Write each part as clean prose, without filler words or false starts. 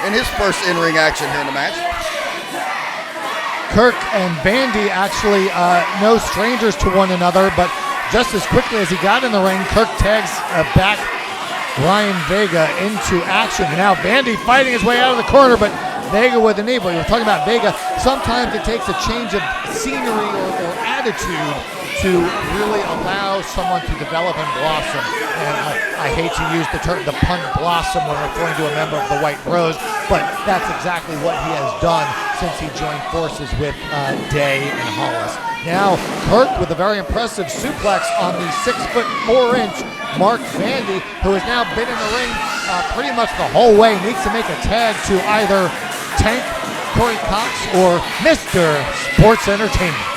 in his first in-ring action here in the match. Kirk and Vandy actually no strangers to one another, but just as quickly as he got in the ring, Kirk tags back Ryan Vega into action. Now Vandy fighting his way out of the corner, but Vega with a knee. But we're talking about Vega. Sometimes it takes a change of scenery or attitude to really allow someone to develop and blossom. And I hate to use the pun blossom when referring to a member of the White Rose, but that's exactly what he has done since he joined forces with Day and Hollis. Now Kirk with a very impressive suplex on the 6'4" Mark Vandy, who has now been in the ring pretty much the whole way, needs to make a tag to either Tank, Corey Cox, or Mr. Sports Entertainment.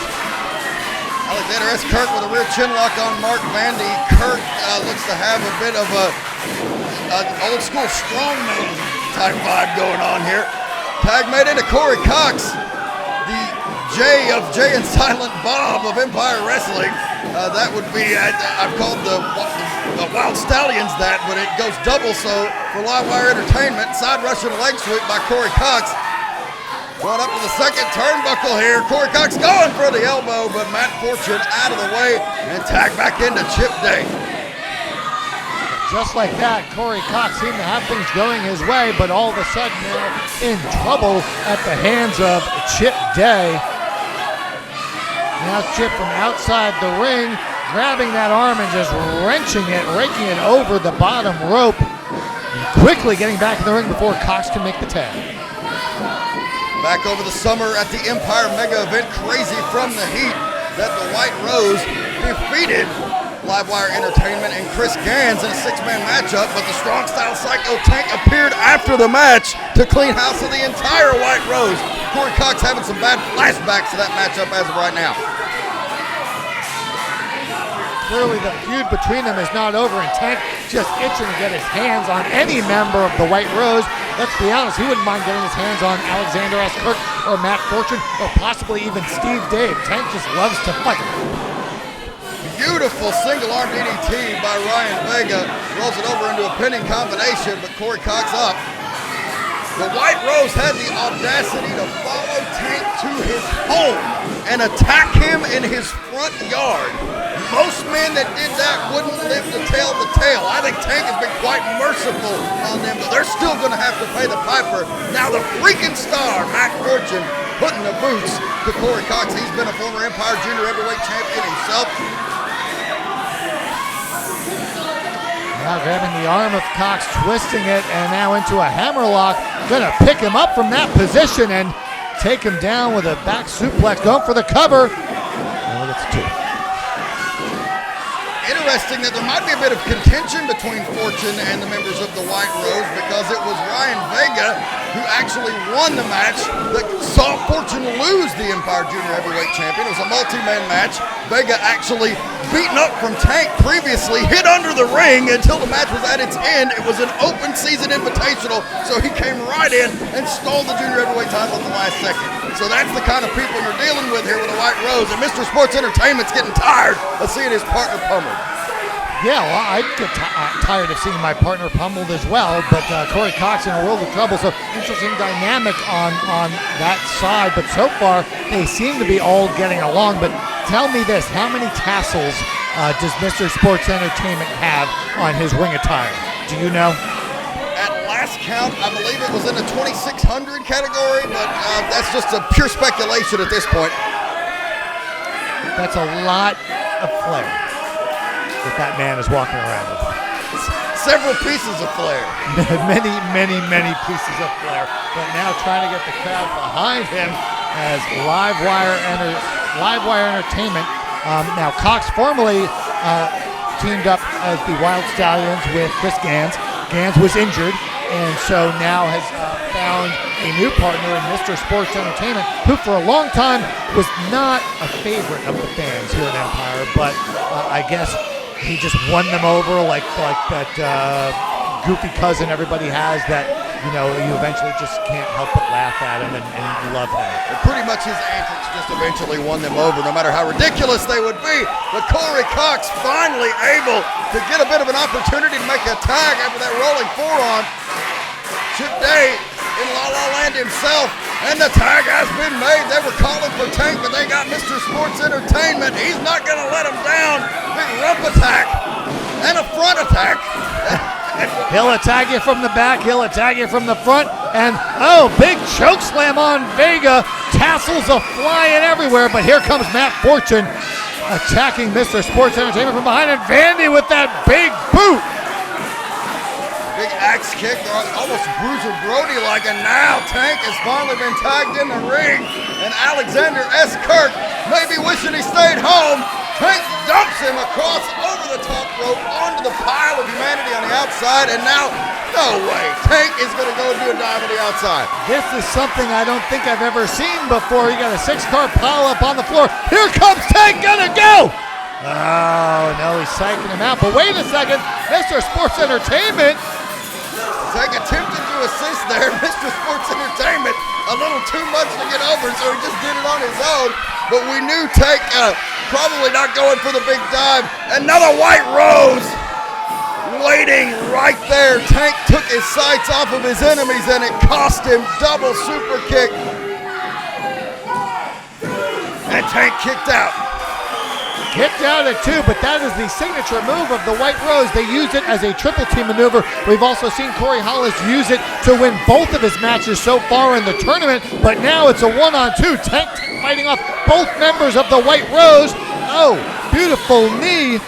Alexander S. Kirk with a rear chin lock on Mark Vandy. Kirk looks to have a bit of an old school strongman type vibe going on here. Tag made into Corey Cox, the J of Jay and Silent Bob of Empire Wrestling. That would be, I've called the Wild Stallions that, but it goes double, so for Live Wire Entertainment, side Russian leg sweep by Corey Cox. Going up to the second turnbuckle here. Corey Cox going for the elbow, but Matt Fortune out of the way and tagged back into Chip Day. Just like that, Corey Cox seemed to have things going his way, but all of a sudden now in trouble at the hands of Chip Day. Now Chip from outside the ring, grabbing that arm and just wrenching it, raking it over the bottom rope. Quickly getting back in the ring before Cox can make the tag. Back over the summer at the Empire Mega Event, crazy from the heat that the White Rose defeated Livewire Entertainment and Chris Gans in a six-man matchup, but the Strong Style Psycho Tank appeared after the match to clean house of the entire White Rose. Corey Cox having some bad flashbacks to that matchup as of right now. Clearly the feud between them is not over, and Tank just itching to get his hands on any member of the White Rose. Let's be honest, he wouldn't mind getting his hands on Alexander S. Kirk or Matt Fortune or possibly even Steve Dave. Tank just loves to fight. Beautiful single arm DDT by Ryan Vega. Rolls it over into a pinning combination, but Corey Cox up. The White Rose had the audacity to follow Tank to his home and attack him in his front yard. Most men that did that wouldn't live to tell the tale. I think Tank has been quite merciful on them, but they're still going to have to pay the piper. Now the freaking star, Matt Fortune, putting the boots to Corey Cox. He's been a former Empire Junior Heavyweight Champion himself. Now grabbing the arm of Cox, twisting it, and now into a hammerlock. Gonna pick him up from that position and take him down with a back suplex. Going for the cover. And look at the two. Interesting that there might be a bit of contention between Fortune and the members of the White Rose, because it was Ryan Vega who actually won the match that saw Fortune lose the Empire Junior Heavyweight Champion. It was a multi-man match. Vega actually beaten up from Tank previously, hid under the ring until the match was at its end. It was an open season invitational, so he came right in and stole the Junior Heavyweight title at the last second. So that's the kind of people you're dealing with here with the White Rose, and Mr. Sports Entertainment's getting tired of seeing his partner pummeled. Yeah, well, I'd get tired of seeing my partner pummeled as well, but Corey Cox in a world of trouble, so interesting dynamic on that side, but so far they seem to be all getting along. But tell me this, how many tassels does Mr. Sports Entertainment have on his ring attire? Do you know? At last count, I believe it was in the 2600 category, but that's just a pure speculation at this point. That's a lot of flair that man is walking around with. Several pieces of flair. many pieces of flair. But now trying to get the crowd behind him as Live Wire Entertainment. Now Cox formerly teamed up as the Wild Stallions with Chris Gans. Gans was injured, and so now has found a new partner in Mr. Sports Entertainment, who for a long time was not a favorite of the fans here at Empire, but I guess he just won them over like that goofy cousin everybody has that, you know, you eventually just can't help but laugh at him and you love him. Pretty much his antics just eventually won them over, no matter how ridiculous they would be. But Corey Cox finally able to get a bit of an opportunity to make a tag after that rolling forearm. Chip Day in La La Land himself. And the tag has been made. They were calling for Tank, but they got Mr. Sports Entertainment. He's not going to let him down. Big rump attack and a front attack. He'll attack you from the back, he'll attack you from the front, and oh, big choke slam on Vega. Tassels are flying everywhere, but here comes Matt Fortune attacking Mr. Sports Entertainment from behind, and Vandy with that big boot. Big axe kick, almost Bruiser Brody-like, and now Tank has finally been tagged in the ring, and Alexander S. Kirk may be wishing he stayed home. Tank dumps him across over the top rope onto the pile of humanity on the outside, and now, no way, Tank is going to go and do a dive on the outside. This is something I don't think I've ever seen before. You got a 6-car pile up on the floor. Here comes Tank, gonna go! Oh, no, he's psyching him out, but wait a second, Mr. Sports Entertainment. Tank attempted to assist there. Mr. Sports Entertainment, a little too much to get over, so he just did it on his own. But we knew Tank probably not going for the big dive. Another White Rose waiting right there. Tank took his sights off of his enemies, and it cost him double super kick. And Tank kicked out. Kicked out at 2, but that is the signature move of the White Rose. They use it as a triple team maneuver. We've also seen Corey Hollis use it to win both of his matches so far in the tournament, but now it's a 1-on-2. Tank fighting off both members of the White Rose. Oh, beautiful knee.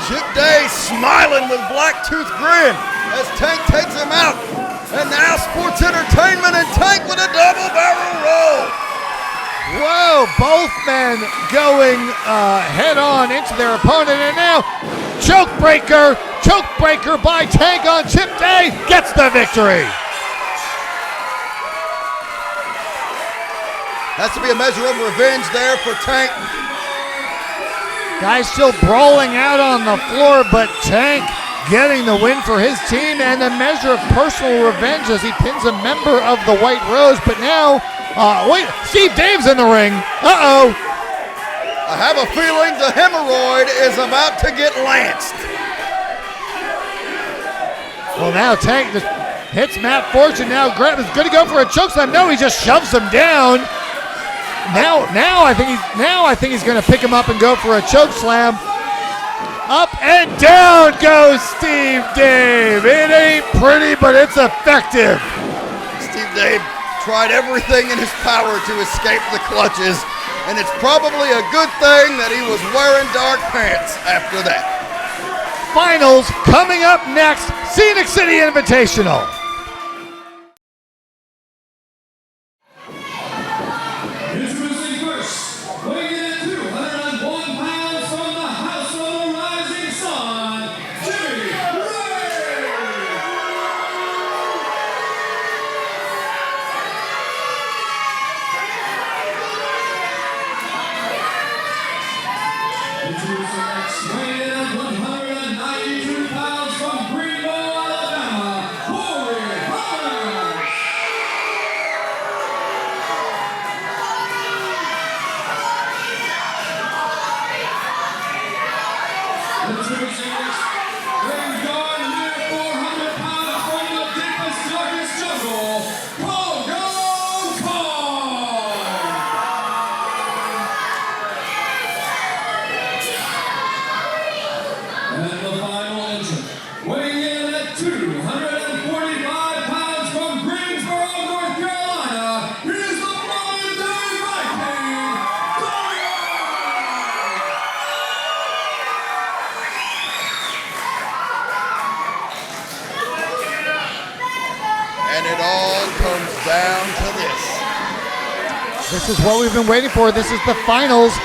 Chip Day smiling with black tooth grin as Tank takes him out. And now Sports Entertainment and Tank with a double barrel roll. Whoa, both men going head on into their opponent, and now choke breaker by Tank on Chip Day, gets the victory. Has to be a measure of revenge there for Tank. Guys still brawling out on the floor, but Tank getting the win for his team and a measure of personal revenge as he pins a member of the White Rose, but now wait, Steve Dave's in the ring. Uh-oh. I have a feeling the hemorrhoid is about to get lanced. Well, now Tank just hits Matt Fortune. Now Grant is going to go for a chokeslam. No, he just shoves him down. Now I think he's going to pick him up and go for a chokeslam. Up and down goes Steve Dave. It ain't pretty, but it's effective. Steve Dave tried everything in his power to escape the clutches, and it's probably a good thing that he was wearing dark pants after that. Finals coming up next, Scenic City Invatational. Introducing first, weighing in at 201 pounds from the House of the Rising Sun, Jimmy Ray! Introducing next, weighing in at 192 pounds from Greenville, Alabama, Corey Hollis! Introducing next, weighing guard near 400 pounds from the deepest, darkest jungle, Pogo Kong! And the final entrant, weighing in at 245 pounds from Greensboro, North Carolina, is the modern-day Viking, Dorian! And it all comes down to this. This is what we've been waiting for. This is the finals.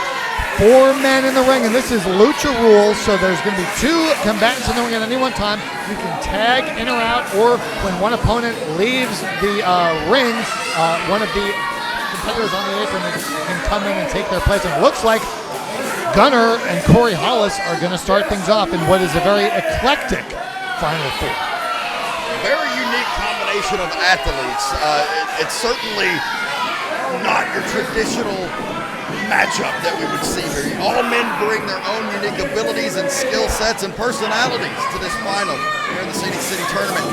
4 men in the ring, and this is Lucha rules, so there's going to be 2 combatants in the ring at any one time. You can tag in or out, or when one opponent leaves the ring, one of the competitors on the apron can come in and take their place. And it looks like Gunner and Corey Hollis are going to start things off in what is a very eclectic Final Four. Very unique combination of athletes. It's certainly not your traditional matchup that we would see here. All men bring their own unique abilities and skill sets and personalities to this final here in the Scenic City Tournament.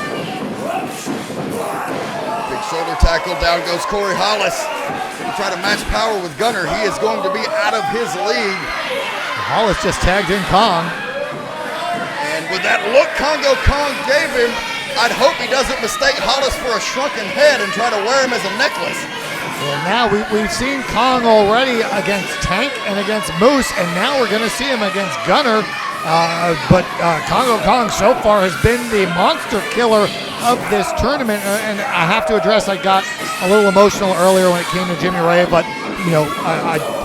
Big Shoulder tackle, down goes Corey Hollis. To try to match power with Gunner. He is going to be out of his league. Hollis just tagged in Kong. And with that look Congo Kong gave him, I'd hope he doesn't mistake Hollis for a shrunken head and try to wear him as a necklace. Well, now we've seen Kong already against Tank and against Moose, and now we're going to see him against Gunner. But Congo Kong so far has been the monster killer of this tournament. And I have to address, I got a little emotional earlier when it came to Jimmy Ray, but you know,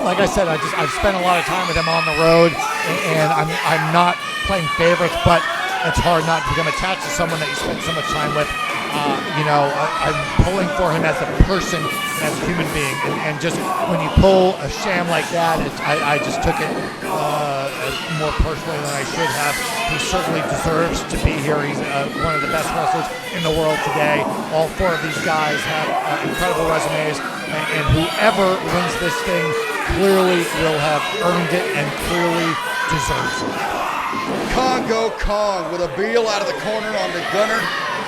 like I said, I've spent a lot of time with him on the road, and I'm not playing favorites, but it's hard not to become attached to someone that you spend so much time with. You know, I'm pulling for him as a person, as a human being, and just when you pull a sham like that, I just took it more personally than I should have. He certainly deserves to be here. He's one of the best wrestlers in the world today. All four of these guys have incredible resumes, and whoever wins this thing clearly will have earned it and clearly deserves it. Congo Kong with a Beal out of the corner onto Gunner.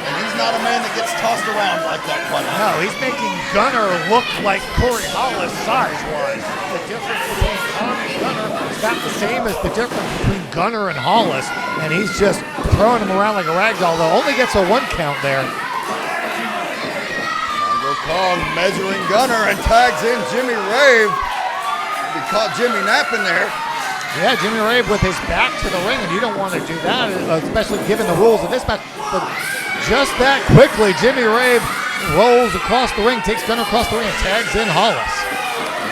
And he's not a man that gets tossed around like that quite often. No, he's making Gunner look like Corey Hollis size-wise. The difference between Kong and Gunner is about the same as the difference between Gunner and Hollis, and he's just throwing him around like a rag doll, though only gets a 1 count there. Congo Kong measuring Gunner and tags in Jimmy Rave. He caught Jimmy napping there. Yeah, Jimmy Rave with his back to the ring, and you don't want to do that, especially given the rules of this match. But just that quickly, Jimmy Rave rolls across the ring, takes Gunner across the ring, and tags in Hollis.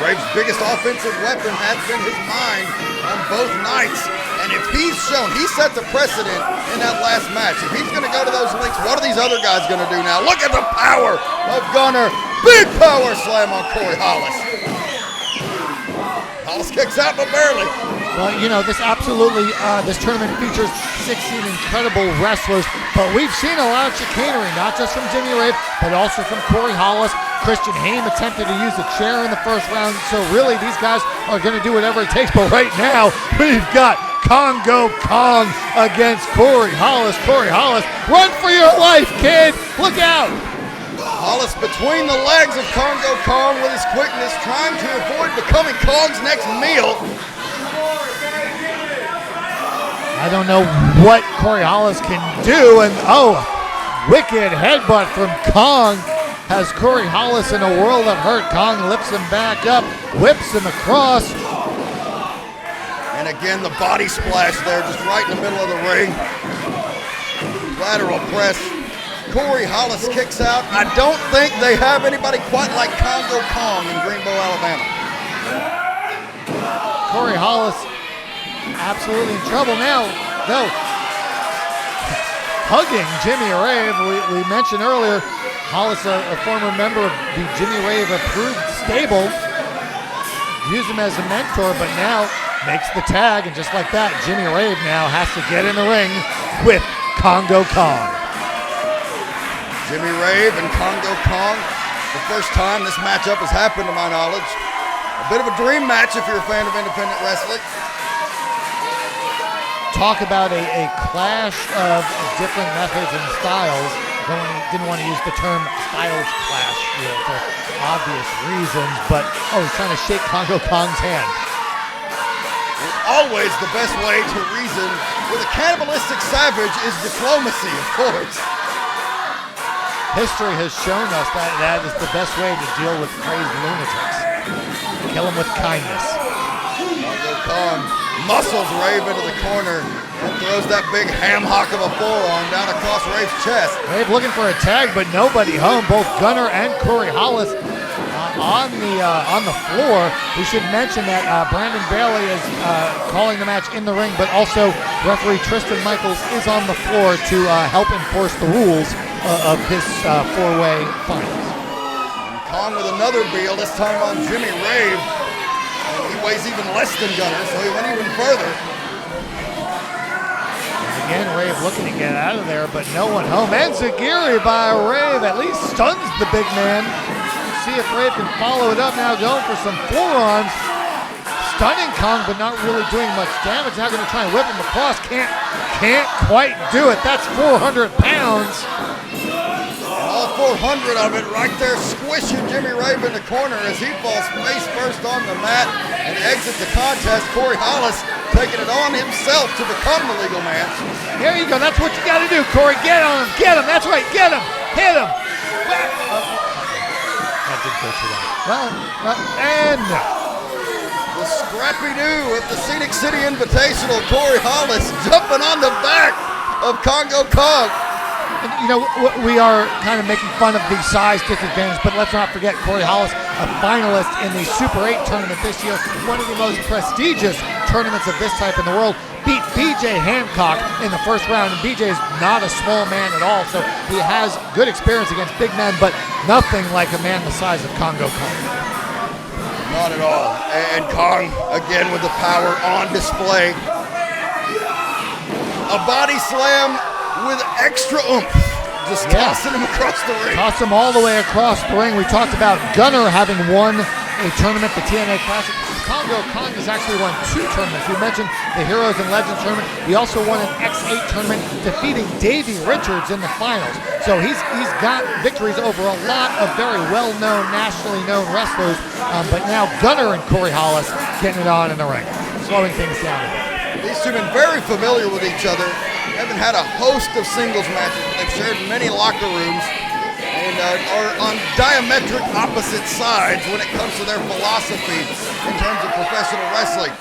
Rave's biggest offensive weapon has been his mind on both nights. And if he's shown, he set the precedent in that last match. If he's going to go to those links, what are these other guys going to do now? Look at the power of Gunner. Big power slam on Corey Hollis. Hollis kicks out, but barely. Well, you know, this tournament features 16 incredible wrestlers, but we've seen a lot of chicanery, not just from Jimmy Rave, but also from Corey Hollis. Christian Haim attempted to use a chair in the first round, so really these guys are going to do whatever it takes. But right now, we've got Congo Kong against Corey Hollis. Corey Hollis, run for your life, kid! Look out! Hollis between the legs of Congo Kong with his quickness, trying to avoid becoming Kong's next meal. I don't know what Corey Hollis can do, and wicked headbutt from Kong has Corey Hollis in a world of hurt. Kong lifts him back up, whips him across. And again, the body splash there, just right in the middle of the ring. Lateral press. Corey Hollis kicks out. I don't think they have anybody quite like Congo Kong in Greenbow, Alabama. Corey Hollis absolutely in trouble now, though. Hugging Jimmy Rave. We mentioned earlier, Hollis, a former member of the Jimmy Rave approved stable, used him as a mentor, but now makes the tag, and just like that, Jimmy Rave now has to get in the ring with Congo Kong. Jimmy Rave and Congo Kong, the first time this matchup has happened to my knowledge. A bit of a dream match if you're a fan of independent wrestling. Talk about a clash of different methods and styles. Didn't want to use the term styles clash for obvious reasons, but he's trying to shake Congo Kong's hand. Always the best way to reason with a cannibalistic savage is diplomacy, of course. History has shown us that is the best way to deal with crazed lunatics. Kill them with kindness. Congo Kong muscles Rave into the corner and throws that big ham hock of a forearm down across Rave's chest. Rave looking for a tag, but nobody home. Both Gunner and Corey Hollis on the floor. We should mention that Brandon Bailey is calling the match in the ring, but also referee Tristan Michaels is on the floor to help enforce the rules of this four-way finals. Kong with another Beal, this time on Jimmy Rave. He weighs even less than Gunner, so he went even further. Again, Rave looking to get out of there, but no one home. And Zagiri by Rave at least stuns the big man. See if Rave can follow it up now, going for some forearms. Stunning Kong, but not really doing much damage. Now going to try and whip him across. Can't quite do it. That's 400 pounds. And all 400 of it right there, squishing Jimmy Rave in the corner as he falls face first on the mat and exits the contest. Corey Hollis taking it on himself to become the legal man. There you go. That's what you got to do, Corey. Get on him. Get him. That's right. Get him. Hit him. That didn't go too well. And the scrappy-doo of the Scenic City Invatational, Corey Hollis jumping on the back of Congo Kong. And, you know, we are kind of making fun of the size disadvantage, but let's not forget Corey Hollis, a finalist in the Super 8 tournament this year, one of the most prestigious tournaments of this type in the world, beat BJ Hancock in the first round, and BJ is not a small man at all, so he has good experience against big men, but nothing like a man the size of Congo Kong. Not at all. And Kong, again with the power on display. A body slam with extra oomph. Just tossing him across the ring. Toss him all the way across the ring. We talked about Gunner having won a tournament, the TNA Classic. Congo Kong has actually won 2 tournaments. We mentioned the Heroes and Legends tournament. He also won an X8 tournament, defeating Davey Richards in the finals. So he's got victories over a lot of very well-known, nationally known wrestlers. But now Gunner and Corey Hollis getting it on in the ring, slowing things down a bit. These two have been very familiar with each other. Haven't had a host of singles matches, but they've shared many locker rooms and are on diametric opposite sides when it comes to their philosophy in terms of professional wrestling.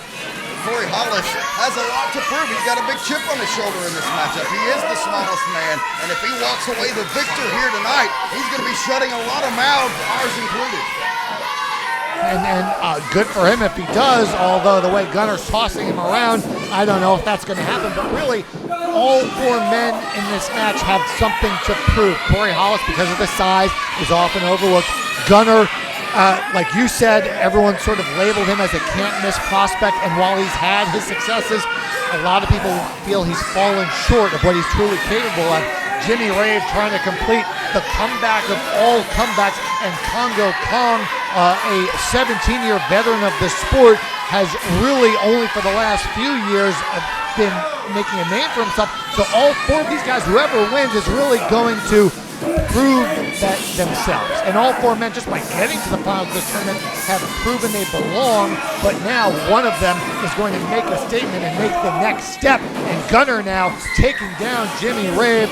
Corey Hollis has a lot to prove. He's got a big chip on his shoulder in this matchup. He is the smallest man, and if he walks away the victor here tonight, he's going to be shutting a lot of mouths, ours included. And good for him if he does, although the way Gunner's tossing him around, I don't know if that's going to happen. But really, all 4 men in this match have something to prove. Corey Hollis, because of the size, is often overlooked. Gunner, like you said, everyone sort of labeled him as a can't-miss prospect, and while he's had his successes, a lot of people feel he's fallen short of what he's truly capable of. Jimmy Rave trying to complete the comeback of all comebacks, and Congo Kong, a 17-year veteran of the sport, has really only for the last few years been making a name for himself. So all 4 of these guys, whoever wins, is really going to prove that themselves. And all 4 men, just by getting to the finals of this tournament, have proven they belong, but now one of them is going to make a statement and make the next step. And Gunner now taking down Jimmy Rave,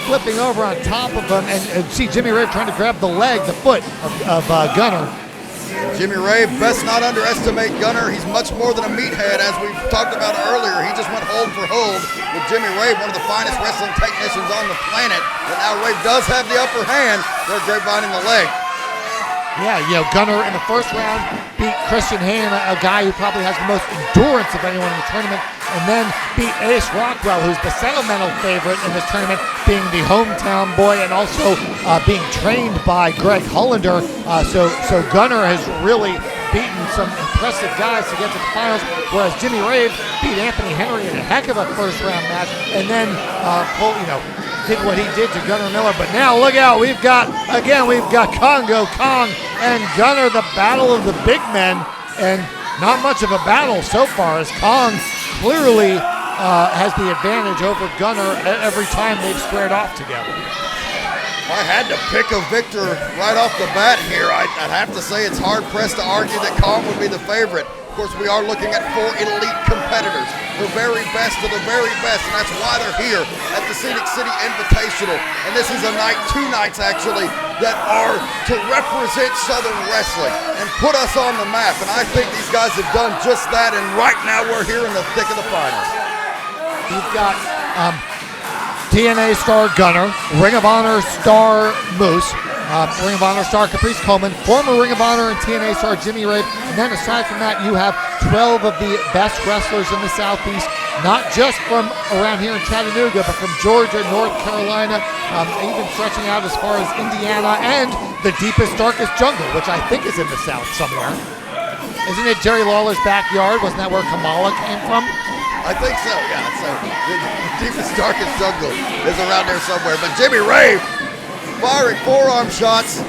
flipping over on top of him, and see Jimmy Rave trying to grab the leg, the foot of Gunner. Jimmy Rave, best not underestimate Gunner. He's much more than a meathead, as we talked about earlier. He just went hold for hold with Jimmy Rave, one of the finest wrestling technicians on the planet. But now Rave does have the upper hand. They're grapevining the leg. Yeah, you know, Gunner in the first round beat Christian Hayne, a guy who probably has the most endurance of anyone in the tournament, and then beat Ace Rockwell, who's the sentimental favorite in this tournament, being the hometown boy and also being trained by Greg Hollander. So Gunner has really beaten some impressive guys to get to the finals, whereas Jimmy Rave beat Anthony Henry in a heck of a first-round match, and then did what he did to Gunnar Miller. But now look out, we've got Congo Kong and Gunnar, the battle of the big men, and not much of a battle so far, as Kong clearly has the advantage over Gunnar every time they've squared off together. If I had to pick a victor right off the bat here, I'd have to say it's hard-pressed to argue that Kong would be the favorite. Of course, we are looking at 4 elite competitors, the very best of the very best, and that's why they're here at the Scenic City Invatational. And this is a night, 2 nights actually, that are to represent Southern wrestling and put us on the map. And I think these guys have done just that, and right now we're here in the thick of the finals. You've got TNA star Gunner, Ring of Honor star Moose, Ring of Honor star Caprice Coleman, former Ring of Honor and TNA star Jimmy Rave, and then aside from that, you have 12 of the best wrestlers in the Southeast, not just from around here in Chattanooga, but from Georgia, North Carolina, even stretching out as far as Indiana, and the deepest, darkest jungle, which I think is in the South somewhere. Isn't it Jerry Lawler's backyard? Wasn't that where Kamala came from? I think so, yeah. So the deepest, darkest jungle is around there somewhere. But Jimmy Rave firing forearm shots,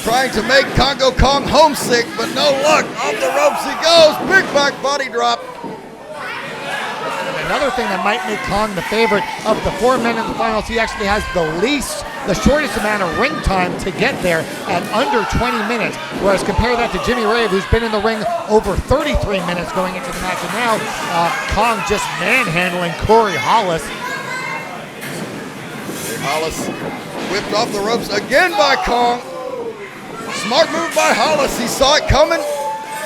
trying to make Congo Kong homesick, but no luck. Off the ropes he goes. Big back body drop. Another thing that might make Kong the favorite of the 4 men in the finals, he actually has the least the shortest amount of ring time to get there at under 20 minutes. Whereas compare that to Jimmy Rave, who's been in the ring over 33 minutes going into the match. And now Kong just manhandling Corey Hollis. Hollis whipped off the ropes again by Kong. Smart move by Hollis. He saw it coming.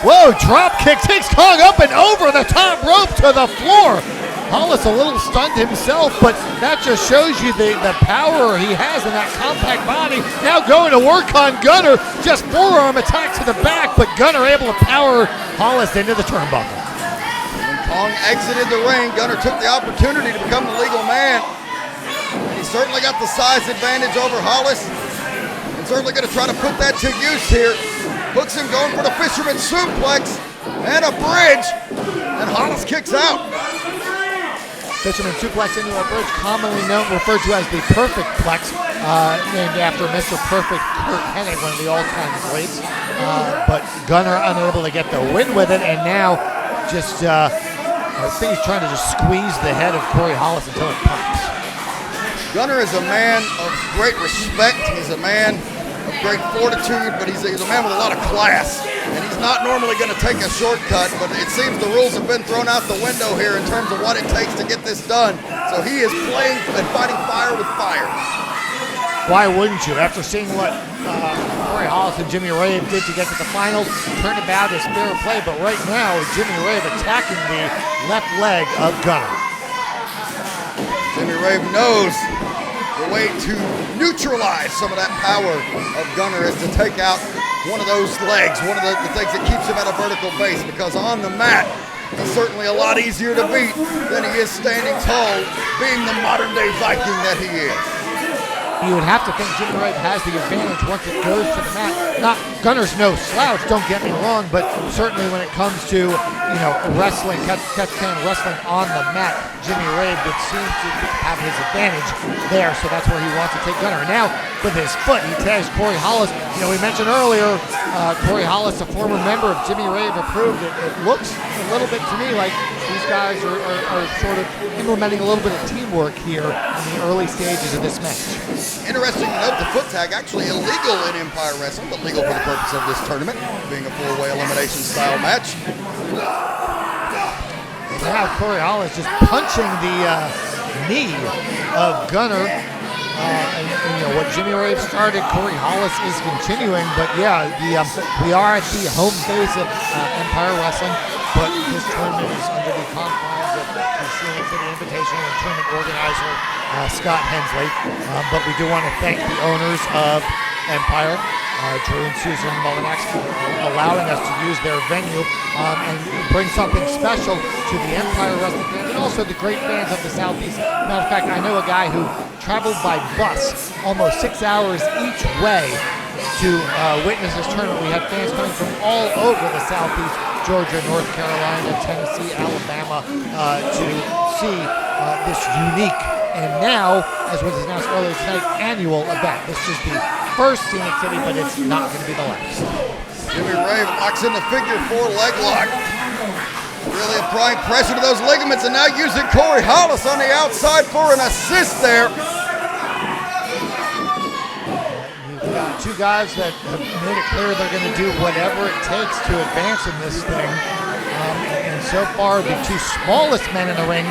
Whoa, drop kick takes Kong up and over the top rope to the floor. Hollis a little stunned himself, but that just shows you the power he has in that compact body. Now going to work on Gunner, just forearm attack to the back, but Gunner able to power Hollis into the turnbuckle. When Kong exited the ring, Gunner took the opportunity to become the legal man. And he certainly got the size advantage over Hollis, and certainly going to try to put that to use here. Hooks him going for the fisherman suplex and a bridge, and Hollis kicks out. Fisherman suplex into a bridge, commonly referred to as the Perfect Plex, named after Mr. Perfect Kurt Hennig, one of the all-time greats. But Gunner unable to get the win with it, and now just, I think he's trying to just squeeze the head of Corey Hollis until it pops. Gunner is a man of great respect. He's a man of great fortitude, but he's a man with a lot of class. And he's not normally going to take a shortcut, but it seems the rules have been thrown out the window here in terms of what it takes to get this done. So he is playing and fighting fire with fire. Why wouldn't you? After seeing what Corey Hollis and Jimmy Rave did to get to the finals, turnabout is fair play, but right now, Jimmy Rave attacking the left leg of Gunner. Jimmy Rave knows the way to neutralize some of that power of Gunner is to take out one of those legs, one of the things that keeps him at a vertical base, because on the mat, he's certainly a lot easier to beat than he is standing tall, being the modern-day Viking that he is. You would have to think Jimmy Rave has the advantage once it goes to the mat. Gunner's no slouch, don't get me wrong, but certainly when it comes to, wrestling, catch can wrestling on the mat, Jimmy Rave would seem to have his advantage there, so that's where he wants to take Gunner. Now, with his foot, he tags Corey Hollis. We mentioned earlier, Corey Hollis, a former member of Jimmy Rave, approved. It looks a little bit to me like these guys are sort of implementing a little bit of teamwork here in the early stages of this match. Interesting to note, the foot tag actually illegal in Empire Wrestling, but legal for the purpose of this tournament, being a four-way elimination style match. Now Corey Hollis just punching the knee of Gunner. And what Jimmy Rave started, Corey Hollis is continuing. But yeah, we are at the home base of Empire Wrestling, but this tournament is under the confines of the Scenic City Invatational and tournament organizer Scott Hensley. But we do want to thank the owners of Empire, Drew and Susan Molinax, for allowing us to use their venue and bring something special to the Empire Wrestling fans and also the great fans of the Southeast. Matter of fact, I know a guy who traveled by bus almost 6 hours each way to witness this tournament. We had fans coming from all over the Southeast, Georgia, North Carolina, Tennessee, Alabama, to see this unique and now, as was announced earlier tonight, annual event. This is the first Scenic City, but it's not going to be the last. Jimmy Rave locks in the figure four leg lock. Really applying pressure to those ligaments, and now using Corey Hollis on the outside for an assist there. You've got two guys that have made it clear they're going to do whatever it takes to advance in this thing. And so far, the two smallest men in the ring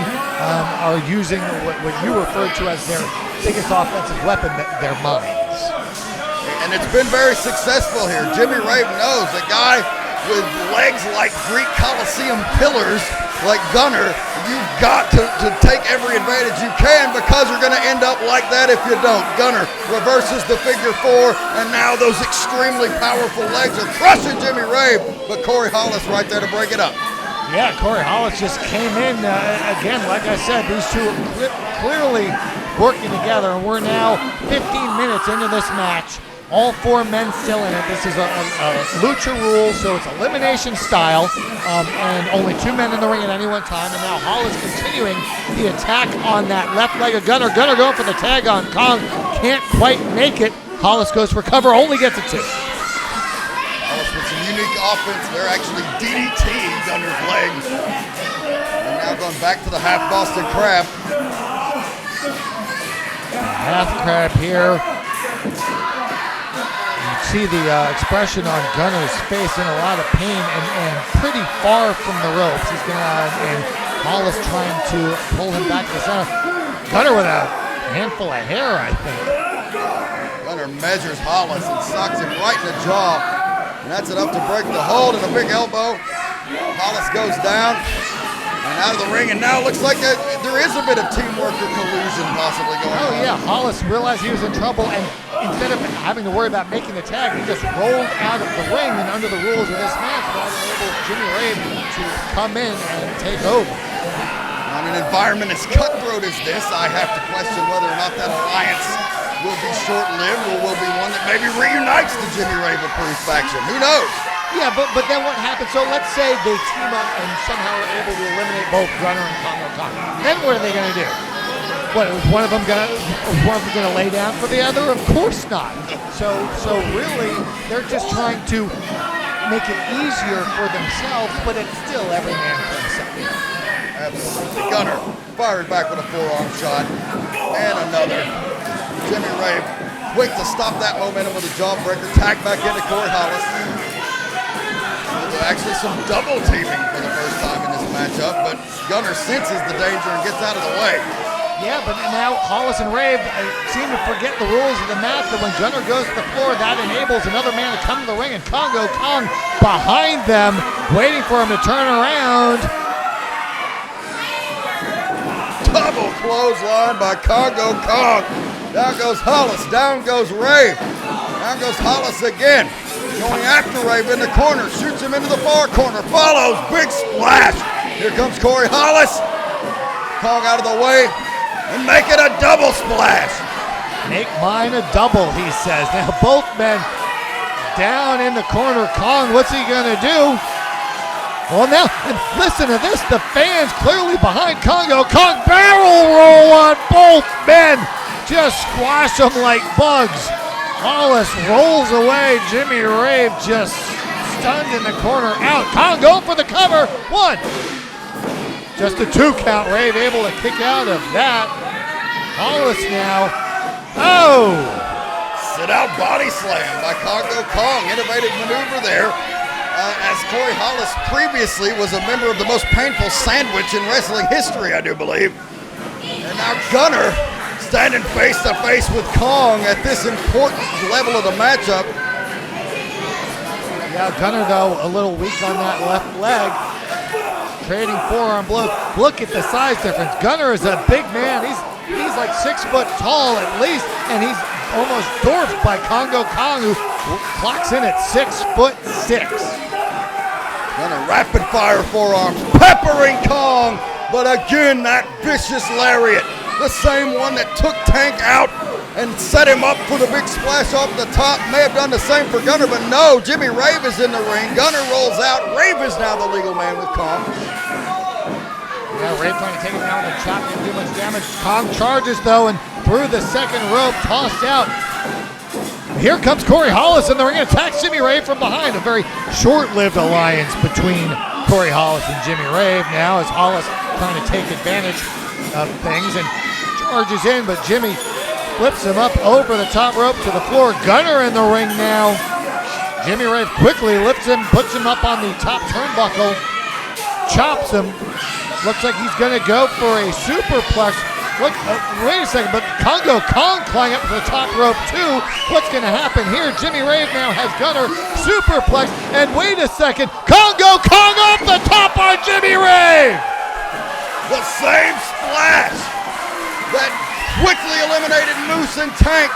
are using what you referred to as their biggest offensive weapon, their minds. And it's been very successful here. Jimmy Rave knows a guy with legs like Greek Colosseum pillars, like Gunner, you've got to take every advantage you can, because you're going to end up like that if you don't. Gunner reverses the figure four, and now those extremely powerful legs are crushing Jimmy Rave, but Corey Hollis right there to break it up. Yeah, Corey Hollis just came in, again, like I said, these two are clearly working together, and we're now 15 minutes into this match. All four men still in it. This is a lucha rule, so it's elimination style, and only two men in the ring at any one time. And now Hollis continuing the attack on that left leg of Gunner. Gunner going for the tag on Kong. Can't quite make it. Hollis goes for cover, only gets a two. Hollis with some unique offense. They're actually DDTing Gunner's legs. And now going back to the half Boston Crab. Half crab here. You see the expression on Gunner's face, in a lot of pain and pretty far from the ropes. He's gonna and Hollis trying to pull him back to the center. Gunner with a handful of hair, I think. Gunner measures Hollis and socks him right in the jaw. And that's enough to break the hold, and a big elbow. Hollis goes down and out of the ring, and now it looks like there is a bit of teamwork or collusion possibly going on. Oh yeah, Hollis realized he was in trouble, and instead of having to worry about making the tag, he just rolled out of the ring, and under the rules of this match, that enabled Jimmy Rave to come in and take over. On an environment as cutthroat as this, I have to question whether or not that alliance will be short-lived, or will be one that maybe reunites the Jimmy Rave approved faction. Who knows? Yeah, but then what happens? So let's say they team up and somehow are able to eliminate both Gunner and Congo Kong. Then what are they going to do? What, was one of them going to lay down for the other? Of course not. So really, they're just trying to make it easier for themselves, but it's still every man for himself. Absolutely. Gunner fired back with a forearm shot, and another. Jimmy Rave quick to stop that momentum with a jawbreaker. Tag back into Corey Hollis. Actually some double teaming for the first time in this matchup, but Gunner senses the danger and gets out of the way. Yeah, but now Hollis and Rave seem to forget the rules of the match, that when Gunner goes to the floor, that enables another man to come to the ring, and Congo Kong behind them, waiting for him to turn around. Double clothesline by Congo Kong. Down goes Hollis, down goes Rave. Down goes Hollis again. Going after Rave in the corner, shoots him into the far corner, follows, big splash. Here comes Corey Hollis. Kong out of the way, and make it a double splash. Make mine a double, he says. Now both men down in the corner. Kong, what's he gonna do? Well now, and listen to this, the fans clearly behind Congo Kong. Barrel roll on both men. Just squash them like bugs. Hollis rolls away. Jimmy Rave just stunned in the corner. Out. Kong going for the cover. One. Just a 2 count. Rave able to kick out of that. Hollis now. Oh! Sit out body slam by Congo Kong. Innovative maneuver there. As Corey Hollis previously was a member of the most painful sandwich in wrestling history, I do believe. And now Gunner standing face to face with Kong at this important level of the matchup. Yeah, Gunner though a little weak on that left leg, trading forearm blows. Look at the size difference. Gunner is a big man. He's like 6 foot tall at least, and he's almost dwarfed by Congo Kong, who clocks in at 6'6". Gunner rapid fire forearms, peppering Kong, but again that vicious lariat. The same one that took Tank out and set him up for the big splash off the top. May have done the same for Gunner, but no, Jimmy Rave is in the ring. Gunner rolls out. Rave is now the legal man with Kong. Yeah, Rave trying to take him down with a chop, didn't do much damage. Kong charges though, and through the second rope, tossed out. Here comes Corey Hollis in the ring, attacks Jimmy Rave from behind. A very short-lived alliance between Corey Hollis and Jimmy Rave now, as Hollis trying to take advantage of things and charges in, but Jimmy flips him up over the top rope to the floor. Gunner in the ring now. Jimmy Rave quickly lifts him, puts him up on the top turnbuckle, chops him. Looks like he's gonna go for a superplex. Look, wait a second, but Congo Kong climbing up to the top rope too. What's gonna happen here? Jimmy Rave now has Gunner superplex, and wait a second, Congo Kong off the top on Jimmy Rave! The same splash that quickly eliminated Moose and Tank,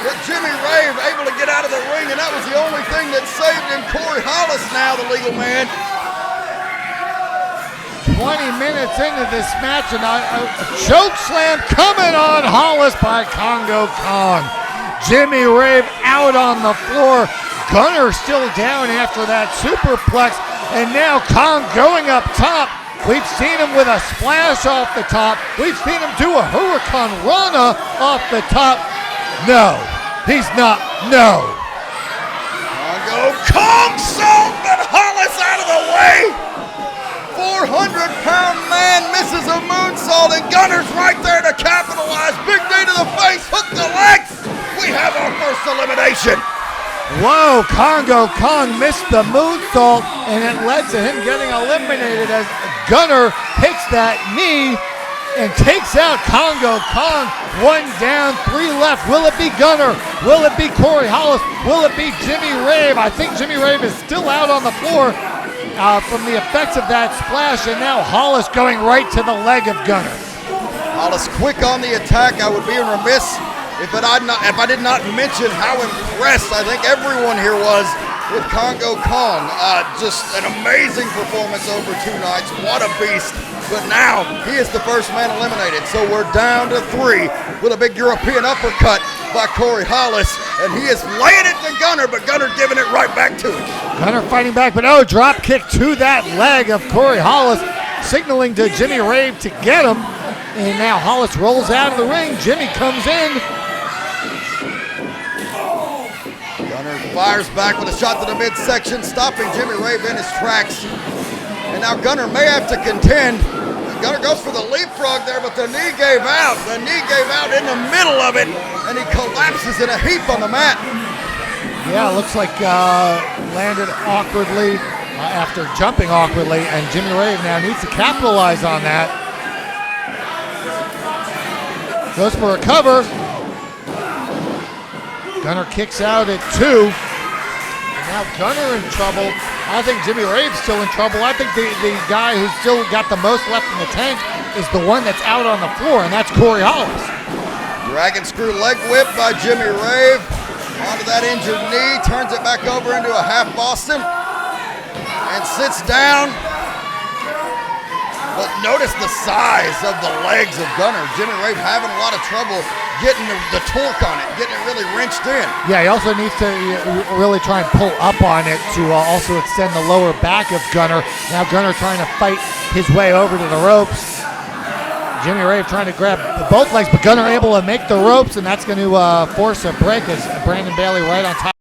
but Jimmy Rave able to get out of the ring, and that was the only thing that saved him. Corey Hollis now the legal man. 20 minutes into this match, and a choke slam coming on Hollis by Congo Kong. Jimmy Rave out on the floor. Gunner still down after that superplex, and now Kong going up top. We've seen him with a splash off the top. We've seen him do a Hurricane Rana off the top. No, he's not. No. Congo Kong sold, but Hollis out of the way. 400-pound man misses a moonsault, and Gunner's right there to capitalize. Big knee to the face, hook the legs. We have our first elimination. Whoa, Congo Kong missed the moonsault, and it led to him getting eliminated as Gunner hits that knee and takes out Congo Kong. 1 down, 3 left. Will it be Gunner? Will it be Corey Hollis? Will it be Jimmy Rave? I think Jimmy Rave is still out on the floor from the effects of that splash, and now Hollis going right to the leg of Gunner. Hollis quick on the attack. I would be remiss if I did not mention how impressed I think everyone here was with Congo Kong. Just an amazing performance over 2 nights. What a beast. But now he is the first man eliminated. So we're down to 3 with a big European uppercut by Corey Hollis. And he is laying it to Gunner, but Gunner giving it right back to him. Gunner fighting back, but drop kick to that leg of Corey Hollis, signaling to Jimmy Rave to get him. And now Hollis rolls out of the ring. Jimmy comes in. Gunner fires back with a shot to the midsection, stopping Jimmy Rave in his tracks. And now Gunner may have to contend. Gunner goes for the leapfrog there, but the knee gave out. The knee gave out in the middle of it, and he collapses in a heap on the mat. Yeah, it looks like landed awkwardly after jumping awkwardly, and Jimmy Rave now needs to capitalize on that. Goes for a cover. Gunner kicks out at 2. And now Gunner in trouble. I think Jimmy Rave's still in trouble. I think the guy who's still got the most left in the tank is the one that's out on the floor, and that's Corey Hollis. Dragon screw leg whip by Jimmy Rave. Onto that injured knee, turns it back over into a half Boston, and sits down. But notice the size of the legs of Gunner. Jimmy Rave having a lot of trouble getting the torque on it, getting it really wrenched in. Yeah, he also needs to really try and pull up on it to also extend the lower back of Gunner. Now Gunner trying to fight his way over to the ropes. Jimmy Rave trying to grab both legs, but Gunner able to make the ropes, and that's going to force a break as Brandon Bailey right on top.